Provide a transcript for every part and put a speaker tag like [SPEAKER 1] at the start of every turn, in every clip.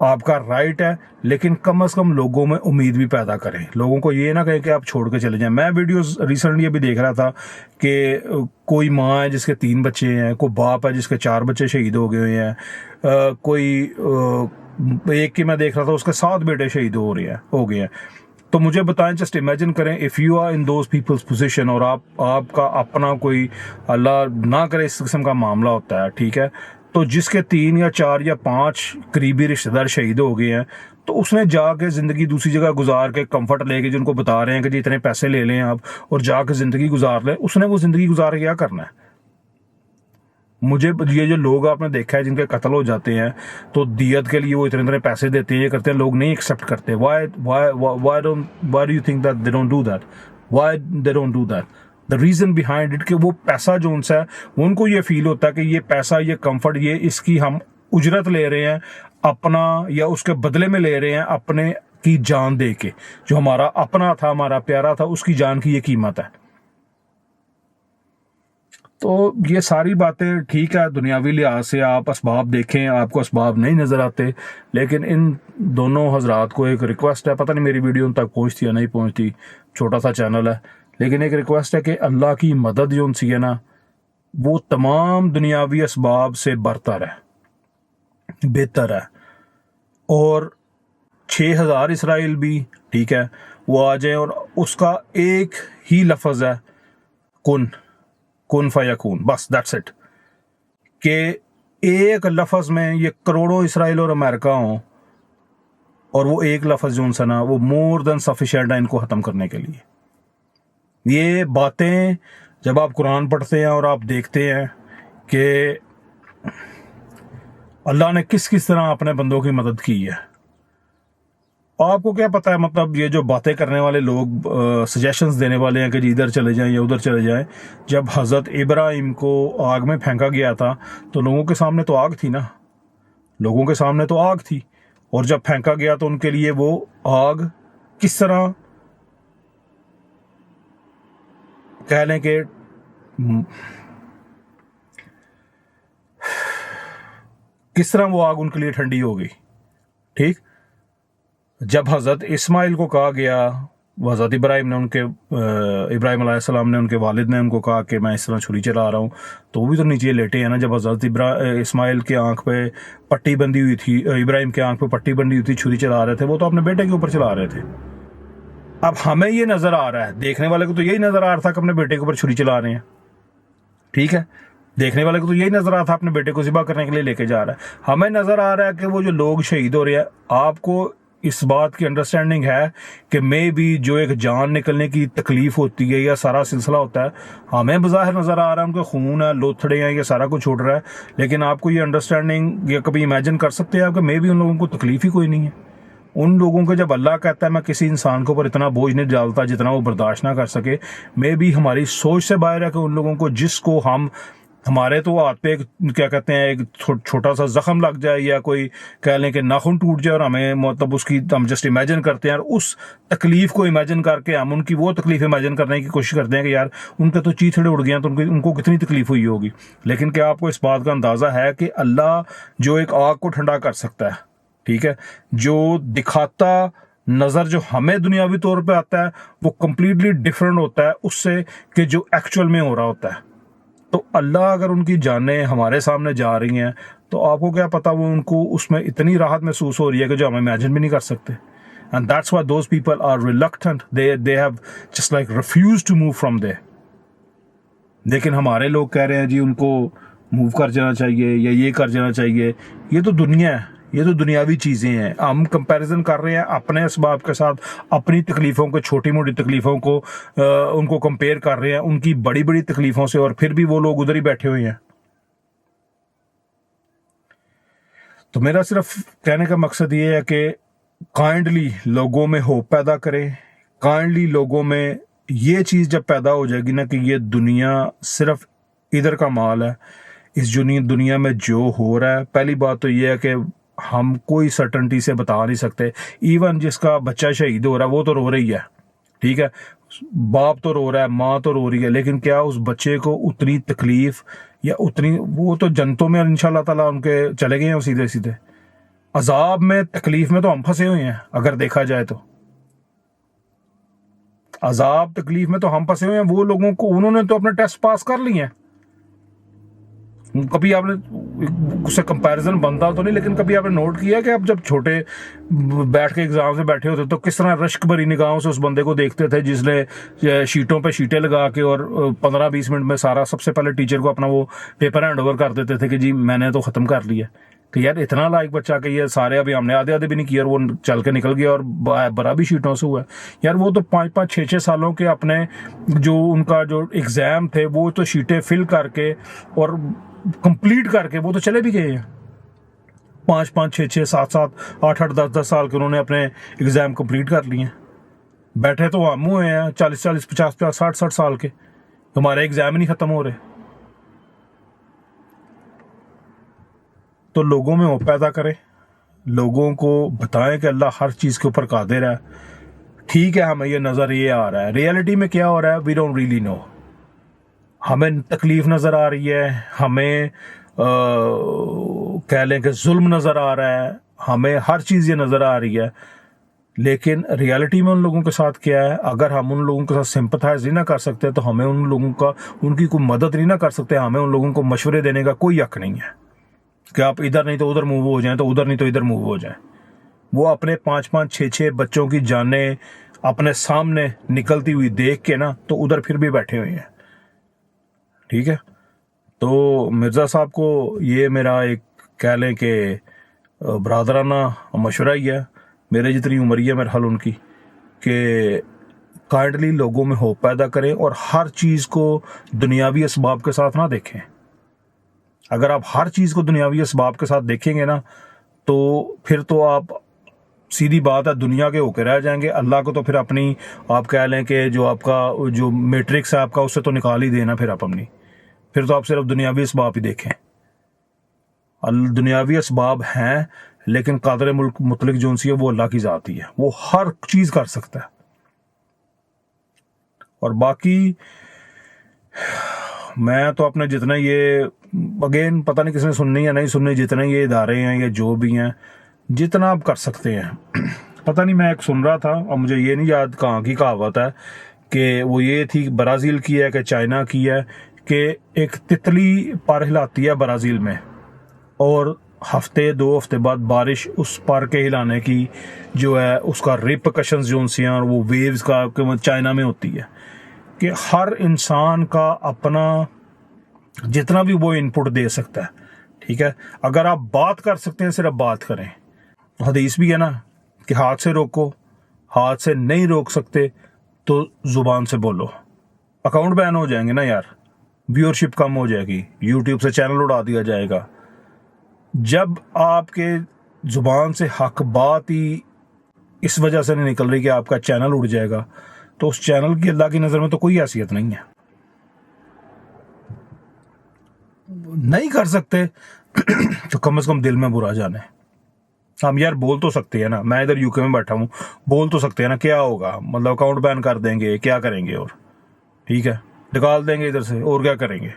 [SPEAKER 1] آپ کا رائٹ ہے، لیکن کم از کم لوگوں میں امید بھی پیدا کریں. لوگوں کو یہ نہ کہیں کہ آپ چھوڑ کے چلے جائیں. میں ویڈیوز ریسنٹلی ابھی دیکھ رہا تھا کہ کوئی ماں ہے جس کے 3 بچے ہیں، کوئی باپ ہے جس کے 4 بچے شہید ہو گئے ہوئے ہیں، کوئی ایک کی میں دیکھ رہا تھا اس کے 7 بیٹے شہید ہو گئے ہیں. تو مجھے بتائیں، جسٹ امیجن کریں if you are in those peoples position, اور آپ کا اپنا کوئی اللہ نہ کرے اس قسم کا معاملہ ہوتا ہے، ٹھیک ہے، تو جس کے 3 یا 4 یا 5 قریبی رشتہ دار شہید ہو گئے ہیں، تو اس نے جا کے زندگی دوسری جگہ گزار کے کمفرٹ لے کے، جن کو بتا رہے ہیں کہ جی اتنے پیسے لے لیں آپ اور جا کے زندگی گزار لیں، اس نے وہ زندگی گزار کے کیا کرنا ہے؟ مجھے یہ جو لوگ آپ نے دیکھا ہے جن کے قتل ہو جاتے ہیں تو دیت کے لیے وہ اتنے پیسے دیتے ہیں، یہ کرتے ہیں، لوگ نہیں ایکسیپٹ کرتے. why do you think that they don't do that? why they don't do that? the reason behind it کہ وہ پیسہ جو ان سے ہے، وہ ان کو یہ فیل ہوتا ہے کہ یہ پیسہ، یہ کمفرٹ، یہ اس کی ہم اجرت لے رہے ہیں اپنا، یا اس کے بدلے میں لے رہے ہیں اپنے کی جان دے کے. جو ہمارا اپنا تھا، ہمارا پیارا تھا، اس کی جان کی یہ قیمت ہے. تو یہ ساری باتیں ٹھیک ہے، دنیاوی لحاظ سے آپ اسباب دیکھیں، آپ کو اسباب نہیں نظر آتے، لیکن ان دونوں حضرات کو ایک ریکویسٹ ہے، پتہ نہیں میری ویڈیو ان تک پہنچتی یا نہیں پہنچتی، چھوٹا سا چینل ہے، لیکن ایک ریکویسٹ ہے کہ اللہ کی مدد جو ان سی ہے نا، وہ تمام دنیاوی اسباب سے برتر ہے، بہتر ہے. اور 6000 اسرائیل بھی ٹھیک ہے، وہ آ جائیں اور اس کا ایک ہی لفظ ہے کن فیکون، بس دیٹس اٹ. کہ ایک لفظ میں یہ کروڑوں اسرائیل اور امریکہ ہوں، اور وہ ایک لفظ جو ان سے نا، وہ مور دین سفیشینٹ ہے ان کو ختم کرنے کے لیے. یہ باتیں جب آپ قرآن پڑھتے ہیں اور آپ دیکھتے ہیں کہ اللہ نے کس طرح اپنے بندوں کی مدد کی ہے، آپ کو کیا پتا ہے؟ مطلب یہ جو باتیں کرنے والے لوگ، سجیشنز دینے والے ہیں کہ جی ادھر چلے جائیں یا ادھر چلے جائیں، جب حضرت ابراہیم کو آگ میں پھینکا گیا تھا تو لوگوں کے سامنے تو آگ تھی نا، لوگوں کے سامنے تو آگ تھی، اور جب پھینکا گیا تو ان کے لیے وہ آگ کس طرح کہہ لیں کہ کس طرح وہ آگ ان کے لیے ٹھنڈی ہو گئی. ٹھیک، جب حضرت اسماعیل کو کہا گیا، حضرت ابراہیم علیہ السلام نے ان کے والد نے ان کو کہا کہ میں اس طرح چھری چلا رہا ہوں، تو وہ بھی تو نیچے لیٹے ہیں نا. جب حضرت اسماعیل کے آنکھ پہ پٹی بندی ہوئی تھی، ابراہیم کے آنکھ پہ پٹی بندی ہوئی تھی، چھری چلا رہے تھے، وہ تو اپنے بیٹے کے اوپر چلا رہے تھے. اب ہمیں یہ نظر آ رہا ہے، دیکھنے والے کو تو یہی نظر آ رہا تھا کہ اپنے بیٹے کے اوپر چھری چلا رہے ہیں، ٹھیک ہے، دیکھنے والے کو تو یہی نظر آ رہا تھا اپنے بیٹے کو ذبح کرنے کے لیے لے کے جا رہا ہے. ہمیں نظر آ رہا ہے کہ وہ جو لوگ شہید ہو رہے ہیں، آپ کو اس بات کی انڈرسٹینڈنگ ہے کہ میں بھی جو ایک جان نکلنے کی تکلیف ہوتی ہے یا سارا سلسلہ ہوتا ہے، ہمیں بظاہر نظر آ رہا ہے ان کے خون ہے، لوتھڑے ہیں، یہ سارا کچھ چھوڑ رہا ہے، لیکن آپ کو یہ انڈرسٹینڈنگ یا کبھی امیجن کر سکتے ہیں آپ کہ میں بھی ان لوگوں کو تکلیف ہی کوئی نہیں ہے. ان لوگوں کو جب اللہ کہتا ہے میں کسی انسان کے اوپر اتنا بوجھ نہیں ڈالتا جتنا وہ برداشت نہ کر سکے، میں بھی ہماری سوچ سے باہر ہے کہ ان لوگوں کو جس کو ہمارے تو ہاتھ پہ کیا کہتے ہیں ایک چھوٹا سا زخم لگ جائے یا کوئی کہہ لیں کہ ناخن ٹوٹ جائے، اور ہمیں مطلب اس کی ہم جسٹ امیجن کرتے ہیں، اور اس تکلیف کو امیجن کر کے ہم ان کی وہ تکلیف امیجن کرنے کی کوشش کرتے ہیں کہ یار ان کے تو چیتھڑے اڑ گئے ہیں تو ان کو کتنی تکلیف ہوئی ہوگی. لیکن کیا آپ کو اس بات کا اندازہ ہے کہ اللہ جو ایک آگ کو ٹھنڈا کر سکتا ہے، ٹھیک ہے، جو دکھاتا نظر جو ہمیں دنیاوی طور پہ آتا ہے وہ کمپلیٹلی ڈفرینٹ ہوتا ہے اس سے کہ جو ایکچوئل میں ہو رہا ہوتا ہے. تو اللہ اگر ان کی جانیں ہمارے سامنے جا رہی ہیں تو آپ کو کیا پتا وہ ان کو اس میں اتنی راحت محسوس ہو رہی ہے کہ جو ہم امیجن بھی نہیں کر سکتے. And that's why those people are reluctant. They have just like refused to move from there. لیکن ہمارے لوگ کہہ رہے ہیں جی ان کو موو کر جانا چاہیے یا یہ کر جانا چاہیے. یہ تو دنیا ہے، یہ تو دنیاوی چیزیں ہیں. ہم کمپیریزن کر رہے ہیں اپنے اسباب کے ساتھ، اپنی تکلیفوں کو، چھوٹی موٹی تکلیفوں کو ان کو کمپیئر کر رہے ہیں ان کی بڑی بڑی تکلیفوں سے، اور پھر بھی وہ لوگ ادھر ہی بیٹھے ہوئے ہیں. تو میرا صرف کہنے کا مقصد یہ ہے کہ کائنڈلی لوگوں میں ہوپ پیدا کرے. کائنڈلی لوگوں میں یہ چیز جب پیدا ہو جائے گی نا کہ یہ دنیا صرف ادھر کا مال ہے، اس دنیا میں جو ہو رہا ہے، پہلی بات تو یہ ہے کہ ہم کوئی سرٹنٹی سے بتا نہیں سکتے. ایون جس کا بچہ شہید ہو رہا ہے وہ تو رو رہی ہے، ٹھیک ہے، باپ تو رو رہا ہے، ماں تو رو رہی ہے، لیکن کیا اس بچے کو اتنی تکلیف یا اتنی، وہ تو جنتوں میں انشاءاللہ تعالیٰ ان کے چلے گئے ہیں سیدھے سیدھے. عذاب میں تکلیف میں تو ہم پھنسے ہوئے ہیں، اگر دیکھا جائے تو عذاب تکلیف میں تو ہم پھنسے ہوئے ہیں. وہ لوگوں کو انہوں نے تو اپنے ٹیسٹ پاس کر لیے ہیں. کبھی آپ نے اس سے کمپیریزن بنتا تو نہیں، لیکن کبھی آپ نے نوٹ کیا کہ آپ جب چھوٹے بیٹھ کے ایگزام سے بیٹھے ہوتے تو کس طرح رشک بھری نگاہوں سے اس بندے کو دیکھتے تھے جس نے شیٹوں پہ شیٹیں لگا کے اور 15-20 منٹ میں سارا، سب سے پہلے ٹیچر کو اپنا وہ پیپر ہینڈ اوور کر دیتے تھے کہ جی میں نے تو ختم کر لیا. کہ یار اتنا لائق بچہ کہ یہ سارے ابھی ہم نے آدھے بھی نہیں کیا اور وہ چل کے نکل گیا اور بڑا بھی شیٹوں سے ہوا ہے. یار وہ تو 5-6 سالوں کے اپنے جو ان کا جو ایگزام تھے وہ تو شیٹیں فل کر کے اور کمپلیٹ کر کے وہ تو چلے بھی گئے ہیں. 5-5 6-6 7-7 8-8 10-10 سال کے انہوں نے اپنے ایگزام کمپلیٹ کر لیے ہیں. بیٹھے تو ہم ہوئے ہیں 40-40 50-50 60-60 سال کے، ہمارے ایگزام ہی نہیں ختم ہو رہے. تو لوگوں میں وہ پیدا کریں، لوگوں کو بتائیں کہ اللہ ہر چیز کے اوپر قادر ہے. ٹھیک ہے ہمیں یہ نظر یہ آ رہا ہے، ریئلٹی میں کیا ہو رہا ہے وی ڈونٹ ریئلی نو. ہمیں تکلیف نظر آ رہی ہے، ہمیں کہہ لیں کہ ظلم نظر آ رہا ہے، ہمیں ہر چیز یہ نظر آ رہی ہے، لیکن ریئلٹی میں ان لوگوں کے ساتھ کیا ہے؟ اگر ہم ان لوگوں کے ساتھ سمپتھائز نہیں نہ کر سکتے تو ہمیں ان کی کوئی مدد نہیں نہ کر سکتے، ہمیں ان لوگوں کو مشورے دینے کا کوئی حق نہیں ہے کہ آپ ادھر نہیں تو ادھر موو ہو جائیں، تو ادھر نہیں تو ادھر موو ہو جائیں. وہ اپنے 5-5 6-6 بچوں کی جانیں اپنے سامنے نکلتی ہوئی دیکھ کے نا تو ادھر پھر بھی بیٹھے ہوئے ہیں. ٹھیک ہے، تو مرزا صاحب کو یہ میرا ایک کہہ لیں کہ برادرانہ مشورہ ہی ہے، میرے جتنی عمری ہے میرے حل ان کی، کہ کائنڈلی لوگوں میں ہوپ پیدا کریں اور ہر چیز کو دنیاوی اسباب کے ساتھ نہ دیکھیں. اگر آپ ہر چیز کو دنیاوی اسباب کے ساتھ دیکھیں گے نا تو پھر تو آپ سیدھی بات ہے دنیا کے ہو کے رہ جائیں گے. اللہ کو تو پھر اپنی آپ کہہ لیں کہ جو آپ کا جو میٹرکس ہے آپ کا اس سے تو نکال ہی دینا. پھر آپ اپنی پھر تو آپ صرف دنیاوی اسباب ہی دیکھیں. دنیاوی اسباب ہیں لیکن قادر ملک مطلق جو سی ہے وہ اللہ کی ذات ہی ہے، وہ ہر چیز کر سکتا ہے. اور باقی میں تو اپنے جتنے یہ اگین پتہ نہیں کس نے سننی یا نہیں سننی، جتنے یہ ادارے ہیں یا جو بھی ہیں جتنا آپ کر سکتے ہیں. پتہ نہیں میں ایک سن رہا تھا اور مجھے یہ نہیں یاد کہاں کی کہاوت ہے کہ وہ یہ تھی برازیل کی ہے کہ چائنا کی ہے کہ ایک تتلی پر ہلاتی ہے برازیل میں اور 2 ہفتے بعد بارش اس پر کے ہلانے کی جو ہے اس کا ریپرکشنز جو سی ہیں اور وہ ویوز کا چائنا میں ہوتی ہے کہ ہر انسان کا اپنا جتنا بھی وہ ان پٹ دے سکتا ہے. ٹھیک ہے، اگر آپ بات کر سکتے ہیں صرف بات کریں. حدیث بھی ہے نا کہ ہاتھ سے روکو، ہاتھ سے نہیں روک سکتے تو زبان سے بولو. اکاؤنٹ بین ہو جائیں گے نا یار، ویورشپ کم ہو جائے گی، یوٹیوب سے چینل اڑا دیا جائے گا. جب آپ کے زبان سے حق بات ہی اس وجہ سے نہیں نکل رہی کہ آپ کا چینل اڑ جائے گا تو اس چینل کی اللہ کی نظر میں تو کوئی حیثیت نہیں ہے. نہیں کر سکتے تو کم از کم دل میں برا جانے. ہم یار بول تو سکتے ہیں نا، میں ادھر یو کے میں بیٹھا ہوں، بول تو سکتے ہیں نا کیا ہوگا، مطلب اکاؤنٹ بین کر دیں گے، کیا کریں گے اور ٹھیک ہے نکال دیں گے ادھر سے اور کیا کریں گے.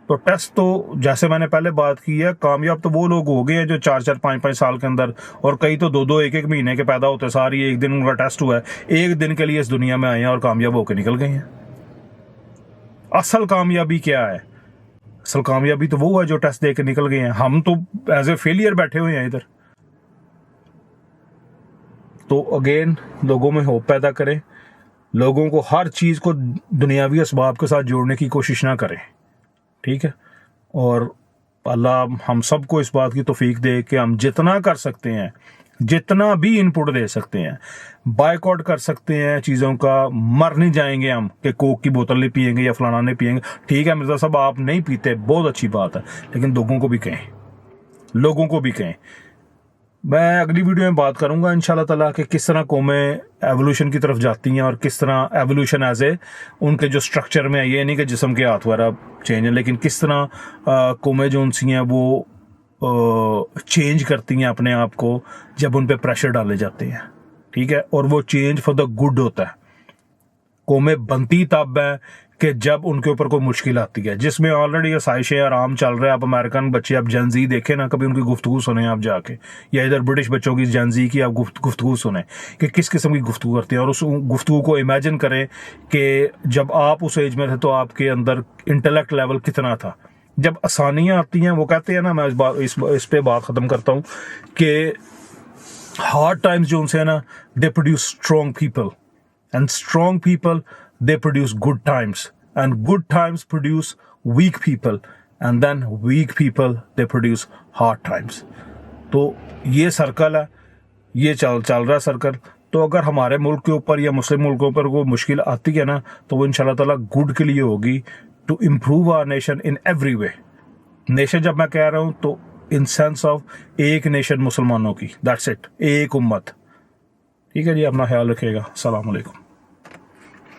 [SPEAKER 1] تو ٹیسٹ تو جیسے میں نے پہلے بات کی ہے کامیاب تو وہ لوگ ہو گئے ہیں جو 4-4 5-5 سال کے اندر، اور کئی تو 2-2 1-1 مہینے کے پیدا ہوتے ساری ایک دن ان کا ٹیسٹ ہوا ہے، ایک دن کے لیے اس دنیا میں آئے ہیں اور کامیاب ہو کے نکل گئے ہیں. اصل کامیابی کیا ہے؟ اصل کامیابی تو وہ ہے جو ٹیسٹ دے کے نکل گئے ہیں. ہم تو ایز اے فیلئر بیٹھے ہوئے ہیں ادھر. تو اگین لوگوں میں ہوپ پیدا کریں، لوگوں کو ہر چیز کو دنیاوی اسباب کے ساتھ جوڑنے کی کوشش نہ کریں. ٹھیک ہے، اور اللہ ہم سب کو اس بات کی توفیق دے کہ ہم جتنا کر سکتے ہیں، جتنا بھی ان پٹ دے سکتے ہیں، بائیک آؤٹ کر سکتے ہیں چیزوں کا. مر نہیں جائیں گے ہم کہ کوک کی بوتل نہیں پیئیں گے یا فلانا نہیں پیئیں گے. ٹھیک ہے مرزا صاحب آپ نہیں پیتے، بہت اچھی بات ہے، لیکن لوگوں کو بھی کہیں، لوگوں کو بھی کہیں. میں اگلی ویڈیو میں بات کروں گا انشاءاللہ تعالیٰ کہ کس طرح قومیں ایولیوشن کی طرف جاتی ہیں اور کس طرح ایولیوشن ایز اے ان کے جو سٹرکچر میں ہے، یہ نہیں کہ جسم کے ہاتھ وغیرہ چینج ہیں، لیکن کس طرح قومیں جو ان سی ہیں وہ چینج کرتی ہیں اپنے آپ کو جب ان پہ پریشر ڈالے جاتے ہیں. ٹھیک ہے، اور وہ چینج فار دا گڈ ہوتا ہے. قومیں بنتی تب ہیں کہ جب ان کے اوپر کوئی مشکل آتی ہے، جس میں آلریڈی آسائشیں آرام چل رہے ہیں. آپ امریکن بچے آپ جن زی دیکھیں نا، کبھی ان کی گفتگو سنیں آپ جا کے، یا ادھر برٹش بچوں کی جن زی کی آپ گفتگو سنیں کہ کس قسم کی گفتگو کرتے ہیں، اور اس گفتگو کو امیجن کریں کہ جب آپ اس ایج میں تھے تو آپ کے اندر انٹلیکٹ لیول کتنا تھا. جب آسانیاں آتی ہیں، وہ کہتے ہیں نا، میں اس پہ بات ختم کرتا ہوں کہ ہارڈ ٹائمز جو ان سے ہے نا، they produce strong people, and strong people they produce good times, and good times produce weak people, and then weak people they produce hard times. تو یہ سرکل ہے، یہ چل رہا ہے سرکل. تو اگر ہمارے ملک کے اوپر یا مسلم ملکوں پر کوئی مشکل آتی ہے نا، تو وہ انشاءاللہ تعالیٰ گڈ کے لیے ہوگی، to improve our nation in every way. Nation جب میں کہہ رہا ہوں تو ان سینس آف ایک نیشن مسلمانوں کی، دیٹس اٹ، ایک امت. ٹھیک ہے جی، اپنا خیال رکھیے گا. السلام علیکم.